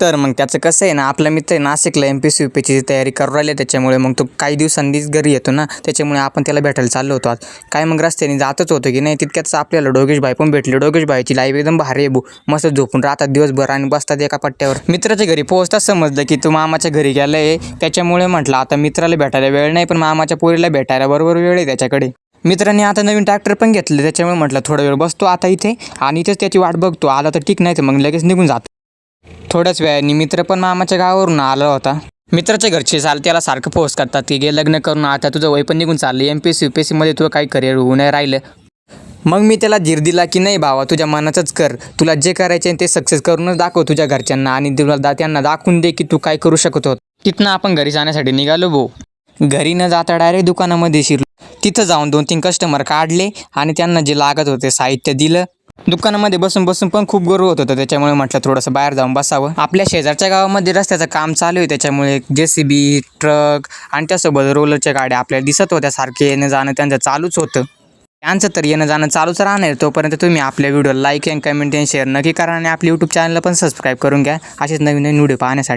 तर मग त्याचं कसं आहे ना, आपला मित्र आहे नाशिकला MPSC UPSCची तयारी करू राहिले, त्याच्यामुळे मग तो काही दिवसांनीच घरी येतो ना, त्याच्यामुळे आपण त्याला भेटायला चाललो होतो आज. काय मग रस्त्याने जातच होतो की नाही, तितक्यातच आपल्याला डोगेश भाई पण भेटले. डोगेश भाईची लाईफ एकदम भारी आहे, मस्त झोपून राहतात दिवसभर आणि बसतात एका पट्ट्यावर. मित्राच्या घरी पोहोचताच समजलं की तू मामाच्या घरी गेलाय, त्याच्यामुळे म्हटलं आता मित्राला भेटायला वेळ नाही, पण मामाच्या पोरीला भेटायला बरोबर वेळ आहे त्याच्याकडे. मित्राने आता नवीन ट्रॅक्टर पण घेतले, त्याच्यामुळे म्हटलं थोडा वेळ बसतो आता इथे आणि इथेच त्याची वाट बघतो. आला तर ठीक, नाही तर मग लगेच निघून जातो. थोड्याच वेळाने मित्र पण मामाच्या गावावरून आला होता. मित्राच्या घरचे त्याला सारखं फोर्स करतात की गे लग्न करून, आता तुझं वय पण निघून चाललं, MPSC UPSC मध्ये तुझं काही करिअर होऊ नाही राहिलं. मग मी त्याला धीर दिला की नाही भावा, तुझ्या मनाचंच कर, तुला जे करायचे ते सक्सेस करूनच दाखव तुझ्या घरच्यांना आणि तुला त्यांना दाखवून दे की तू काय करू शकत होत. तिथनं आपण घरी जाण्यासाठी निघालो भाऊ. घरी न जाता डायरेक्ट दुकानामध्ये शिरलो. तिथं जाऊन 2-3 कस्टमर काढले आणि त्यांना जे लागत होते साहित्य दिलं. दुकानामध्ये बसून बसून पण खूप गर्व होत होतं, त्याच्यामुळे म्हटलं थोडंसं बाहेर जाऊन बसावं. आपल्या शेजारच्या गावामध्ये रस्त्याचं काम चालू आहे, त्याच्यामुळे JCB, ट्रक आणि त्यासोबत रोलरच्या गाड्या आपल्याला दिसत होत्या. सारखे येणं जाणं त्यांचं चालूच होतं. त्यांचं तर येणं जाणं चालूच राहणार. तोपर्यंत तुम्ही आपल्या व्हिडिओला लाईक आणि कमेंट आणि शेअर नक्की करा आणि आपल्या YouTube चॅनलला पण सबस्क्राईब करून घ्या असेच नवीन नवीन व्हिडिओ पाहण्यासाठी.